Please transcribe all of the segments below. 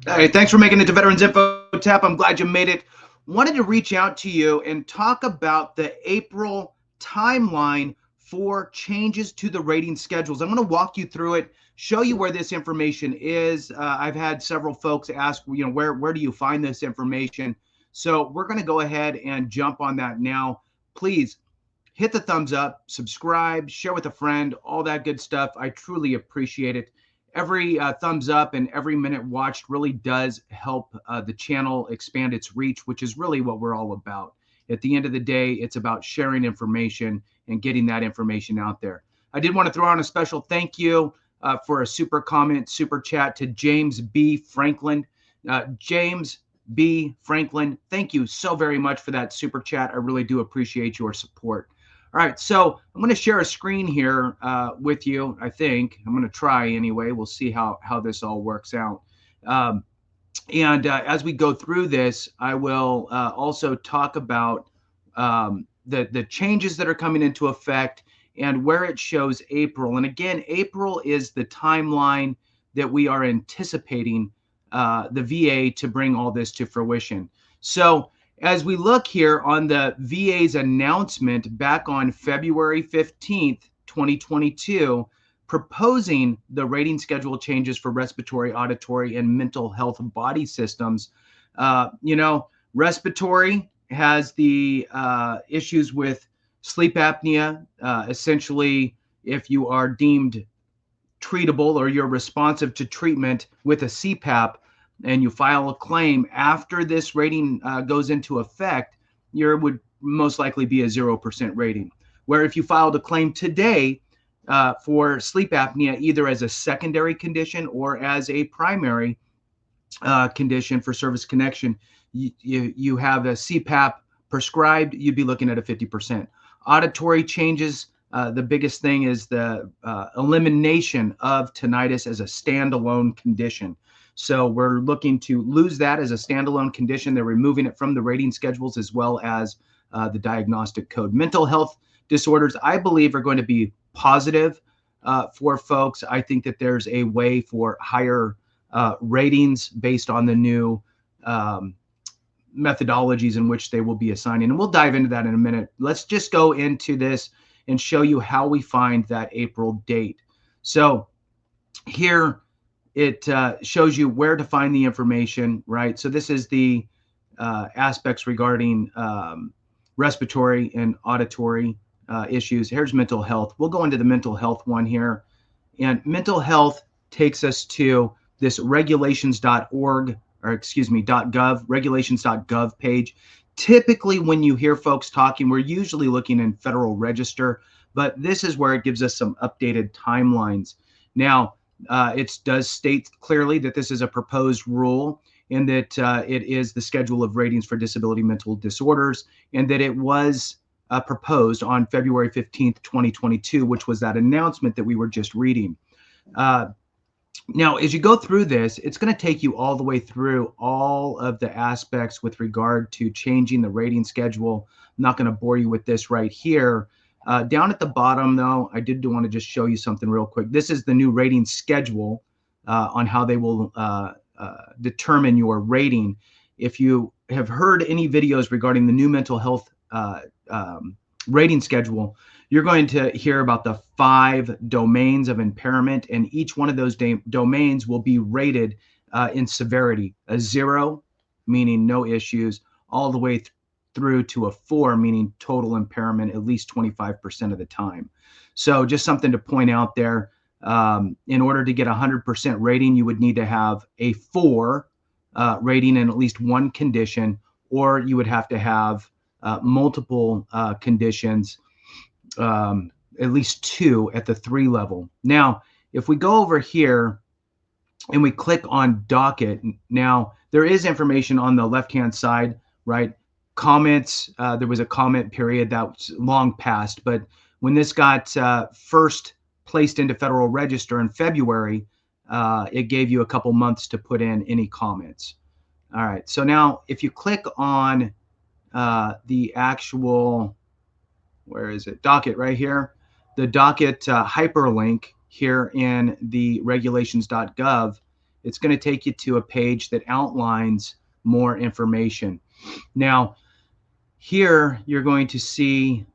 Hey, thanks for making it to Veterans Info Tap. I'm glad you made it. Wanted to reach out to you and talk about the April timeline for changes to the rating schedules. I'm going to walk you through it, show you where this information is. I've had several folks ask, where do you find this information? So we're going to go ahead and jump on that now. Please hit the thumbs up, subscribe, share with a friend, all that good stuff. I truly appreciate it. Every thumbs up and every minute watched really does help the channel expand its reach, which is really what we're all about. At the end of the day, it's about sharing information and getting that information out there. I did want to throw on a special thank you for a super comment, super chat to James B. Franklin. James B. Franklin, thank you so very much for that super chat. I really do appreciate your support. All right, so I'm going to share a screen here with you. I think I'm going to try anyway. We'll see how this all works out. And as we go through this, I will also talk about the changes that are coming into effect and where it shows April. And again, April is the timeline that we are anticipating the VA to bring all this to fruition. So as we look here on the VA's announcement back on February 15th, 2022, proposing the rating schedule changes for respiratory, auditory, and mental health body systems. Respiratory has the issues with sleep apnea. Essentially, if you are deemed treatable or you're responsive to treatment with a CPAP, and you file a claim after this rating goes into effect, there would most likely be a 0% rating. Where if you filed a claim today for sleep apnea, either as a secondary condition or as a primary condition for service connection, you have a CPAP prescribed, you'd be looking at a 50%. Auditory changes, the biggest thing is the elimination of tinnitus as a standalone condition. So we're looking to lose that as a standalone condition. They're removing it from the rating schedules as well as the diagnostic code. Mental health disorders, I believe, are going to be positive for folks. I think that there's a way for higher ratings based on the new methodologies in which they will be assigning. And we'll dive into that in a minute. Let's just go into this and show you how we find that April date. So here, it shows you where to find the information, right? So this is the aspects regarding respiratory and auditory issues. Here's mental health. We'll go into the mental health one here. And mental health takes us to this regulations.org, or excuse me, .gov, regulations.gov page. Typically, when you hear folks talking, we're usually looking in Federal Register, but this is where it gives us some updated timelines. Now, it does state clearly that this is a proposed rule and that it is the schedule of ratings for disability mental disorders, and that it was proposed on February 15th, 2022, which was that announcement that we were just reading. Now, as you go through this, it's going to take you all the way through all of the aspects with regard to changing the rating schedule. I'm not going to bore you with this right here. Down at the bottom, though, I did want to just show you something real quick. This is the new rating schedule on how they will determine your rating. If you have heard any videos regarding the new mental health rating schedule, you're going to hear about the 5 domains of impairment, and each one of those domains will be rated in severity. A 0, meaning no issues, all the way through to a 4, meaning total impairment at least 25% of the time. So just something to point out there. In order to get 100% rating, you would need to have a 4 rating in at least one condition, or you would have to have multiple conditions, at least 2 at the 3 level. Now, if we go over here and we click on docket, now there is information on the left-hand side, right? Comments, there was a comment period that was long past, but when this got first placed into Federal Register in February, it gave you a couple months to put in any comments. All right, so now if you click on the actual, where is it, docket right here, the docket hyperlink here in the regulations.gov, it's going to take you to a page that outlines more information. Now, here you're going to see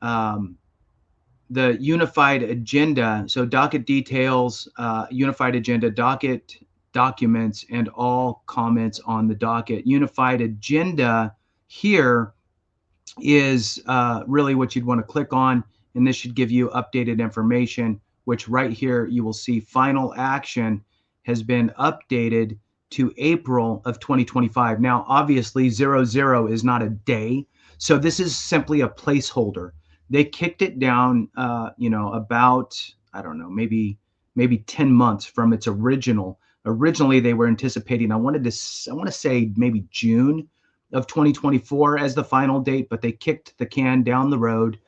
the unified agenda. So docket details, unified agenda, docket documents, and all comments on the docket. Unified agenda here is really what you'd want to click on, and this should give you updated information, which right here you will see final action has been updated to April of 2025. Now, obviously 00 is not a day, so this is simply a placeholder. They kicked it down, about, I don't know, maybe 10 months from its original. Originally, they were anticipating, I want to say maybe June of 2024 as the final date, but they kicked the can down the road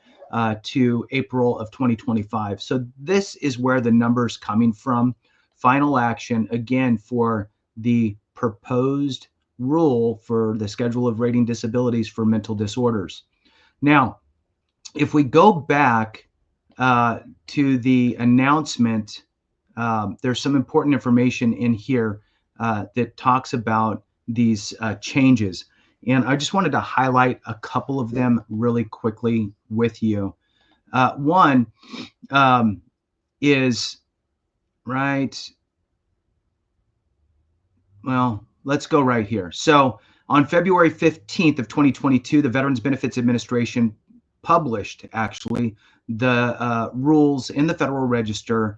to April of 2025. So this is where the number's coming from. Final action, again, for the proposed rule for the schedule of rating disabilities for mental disorders. Now, if we go back to the announcement, there's some important information in here that talks about these changes. And I just wanted to highlight a couple of them really quickly with you. One is, right, well, let's go right here. So on February 15th of 2022, the Veterans Benefits Administration published, actually, the rules in the Federal Register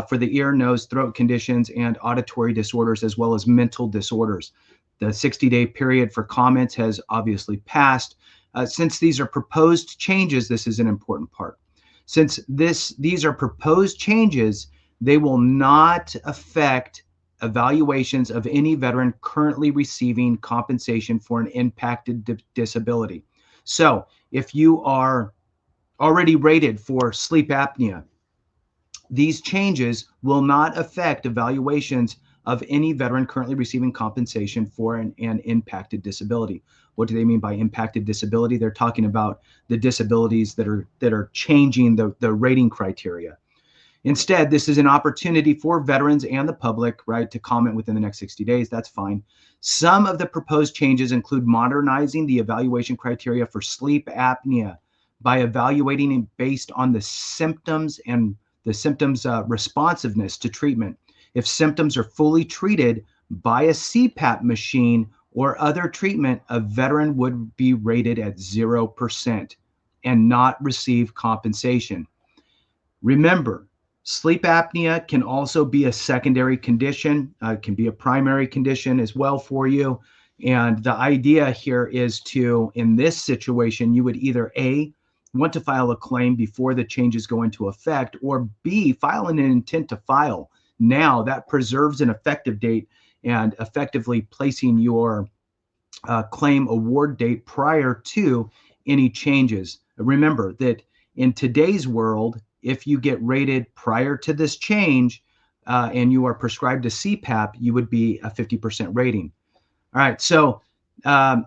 for the ear, nose, throat conditions, and auditory disorders, as well as mental disorders. The 60-day period for comments has obviously passed. Since these are proposed changes, this is an important part. Since these are proposed changes, they will not affect evaluations of any veteran currently receiving compensation for an impacted disability. So if you are already rated for sleep apnea, these changes will not affect evaluations of any veteran currently receiving compensation for an impacted disability. What do they mean by impacted disability? They're talking about the disabilities that are changing the rating criteria. Instead, this is an opportunity for veterans and the public, right, to comment within the next 60 days. That's fine. Some of the proposed changes include modernizing the evaluation criteria for sleep apnea by evaluating it based on the symptoms and the symptoms responsiveness to treatment. If symptoms are fully treated by a CPAP machine or other treatment, a veteran would be rated at 0% and not receive compensation. Remember, sleep apnea can also be a secondary condition, can be a primary condition as well for you. And the idea here is to, in this situation, you would either A, want to file a claim before the changes go into effect, or B, file an intent to file. Now that preserves an effective date and effectively placing your claim award date prior to any changes. Remember that in today's world, if you get rated prior to this change and you are prescribed a CPAP, you would be a 50% rating. All right, so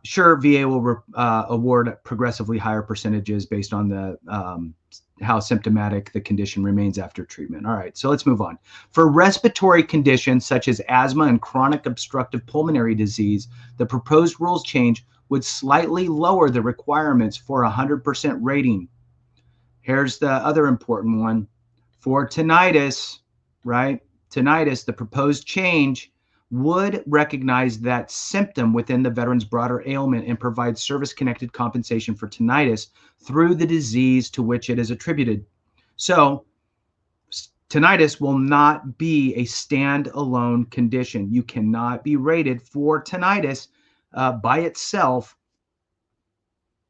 sure, VA will award progressively higher percentages based on the how symptomatic the condition remains after treatment. All right, so let's move on. For respiratory conditions such as asthma and chronic obstructive pulmonary disease, the proposed rules change would slightly lower the requirements for a 100% rating. Here's the other important one. For tinnitus, right? Tinnitus, the proposed change would recognize that symptom within the veteran's broader ailment and provide service-connected compensation for tinnitus through the disease to which it is attributed. So tinnitus will not be a standalone condition. You cannot be rated for tinnitus by itself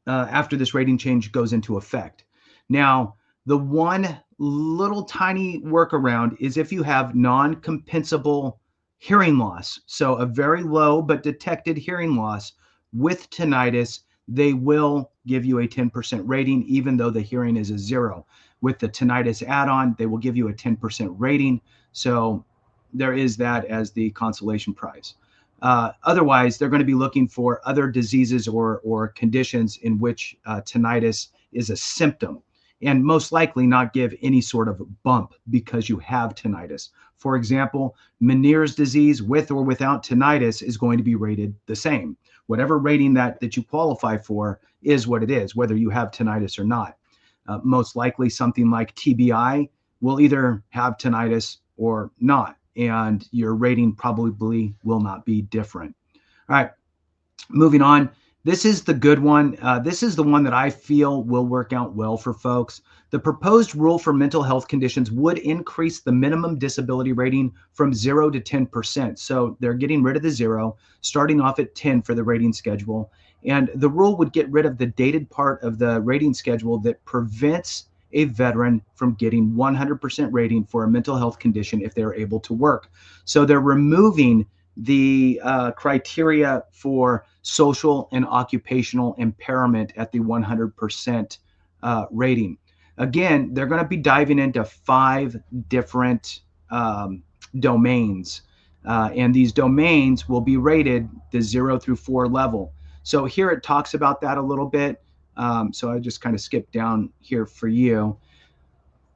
after this rating change goes into effect. Now, the one little tiny workaround is if you have non-compensable hearing loss. So a very low but detected hearing loss with tinnitus, they will give you a 10% rating, even though the hearing is a 0. With the tinnitus add-on, they will give you a 10% rating. So there is that as the consolation prize. Otherwise, they're going to be looking for other diseases or conditions in which tinnitus is a symptom. and most likely not give any sort of bump because you have tinnitus. For example, Meniere's disease with or without tinnitus is going to be rated the same. Whatever rating that you qualify for is what it is, whether you have tinnitus or not. Most likely something like TBI will either have tinnitus or not, and your rating probably will not be different. All right, moving on. This is the good one. This is the one that I feel will work out well for folks. The proposed rule for mental health conditions would increase the minimum disability rating from 0 to 10%. So they're getting rid of the 0, starting off at 10 for the rating schedule. And the rule would get rid of the dated part of the rating schedule that prevents a veteran from getting 100% rating for a mental health condition if they're able to work. So they're removing the criteria for social and occupational impairment at the 100% rating. Again, they're going to be diving into 5 different domains, and these domains will be rated the 0 through 4 level. So here it talks about that a little bit. So I just kind of skipped down here for you.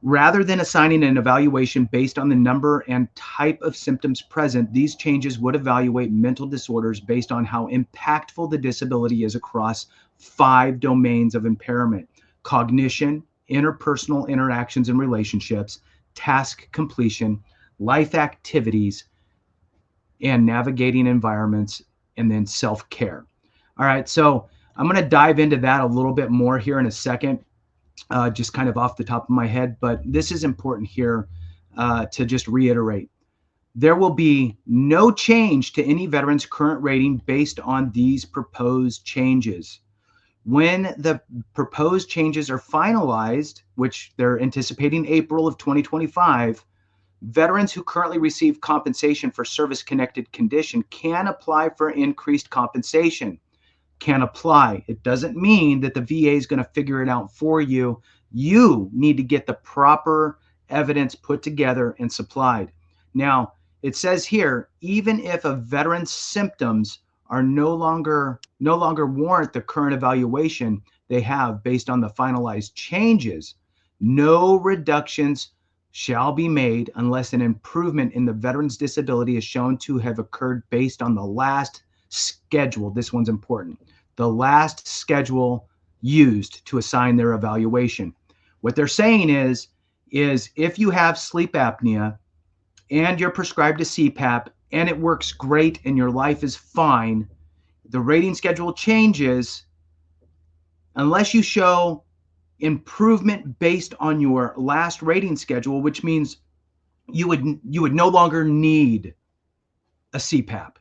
Rather than assigning an evaluation based on the number and type of symptoms present, these changes would evaluate mental disorders based on how impactful the disability is across 5 domains of impairment: cognition, interpersonal interactions and relationships, task completion, life activities, and navigating environments, and then self-care. All right, so I'm going to dive into that a little bit more here in a second. Just kind of off the top of my head, but this is important here to just reiterate. There will be no change to any veteran's current rating based on these proposed changes. When the proposed changes are finalized, which they're anticipating April of 2025, veterans who currently receive compensation for service-connected condition can apply for increased compensation. Can apply. It doesn't mean that the VA is going to figure it out for you. You need to get the proper evidence put together and supplied. Now, it says here, even if a veteran's symptoms are no longer warrant the current evaluation they have based on the finalized changes, no reductions shall be made unless an improvement in the veteran's disability is shown to have occurred based on the last schedule. This one's important. The last schedule used to assign their evaluation. What they're saying is if you have sleep apnea and you're prescribed a CPAP and it works great and your life is fine, the rating schedule changes unless you show improvement based on your last rating schedule, which means you would no longer need a CPAP.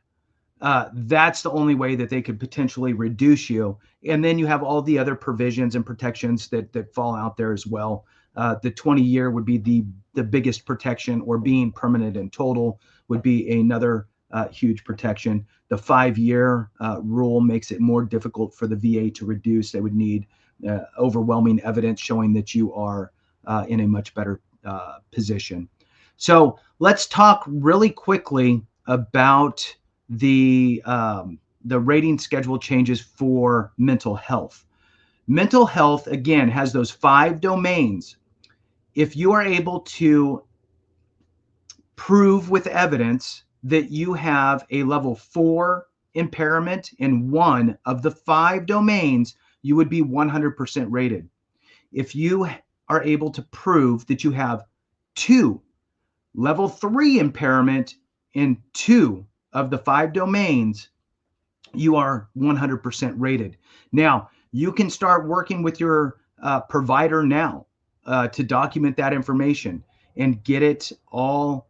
That's the only way that they could potentially reduce you. And then you have all the other provisions and protections that fall out there as well. The 20-year would be the biggest protection, or being permanent and total would be another huge protection. The 5-year rule makes it more difficult for the VA to reduce. They would need overwhelming evidence showing that you are in a much better position. So let's talk really quickly about the rating schedule changes for mental health. Mental health, again, has those 5 domains. If you are able to prove with evidence that you have a level 4 impairment in one of the 5 domains, you would be 100% rated. If you are able to prove that you have 2 level 3 impairment in 2 of the 5 domains, you are 100% rated. Now, you can start working with your provider now to document that information and get it all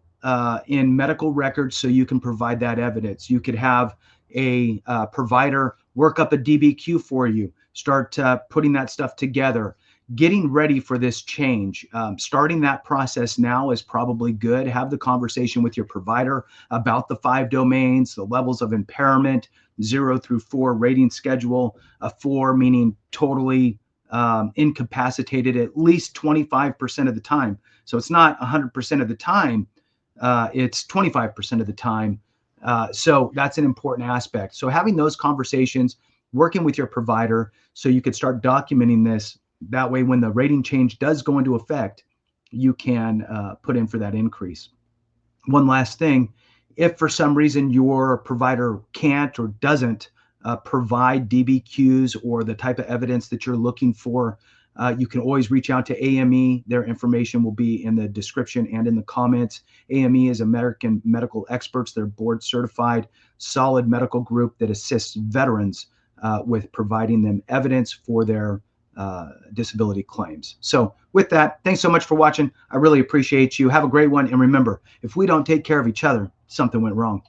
in medical records so you can provide that evidence. You could have a provider work up a DBQ for you, start putting that stuff together, getting ready for this change. Starting that process now is probably good. Have the conversation with your provider about the 5 domains, the levels of impairment, 0 through 4 rating schedule, a 4 meaning totally incapacitated at least 25% of the time. So it's not 100% of the time, it's 25% of the time. So that's an important aspect. So having those conversations, working with your provider so you could start documenting this That way, when the rating change does go into effect, you can put in for that increase. One last thing, if for some reason your provider can't or doesn't provide DBQs or the type of evidence that you're looking for, you can always reach out to AME. Their information will be in the description and in the comments. AME is American Medical Experts. They're board certified, solid medical group that assists veterans with providing them evidence for their disability claims. So with that, thanks so much for watching. I really appreciate you. Have a great one. And remember, if we don't take care of each other, something went wrong.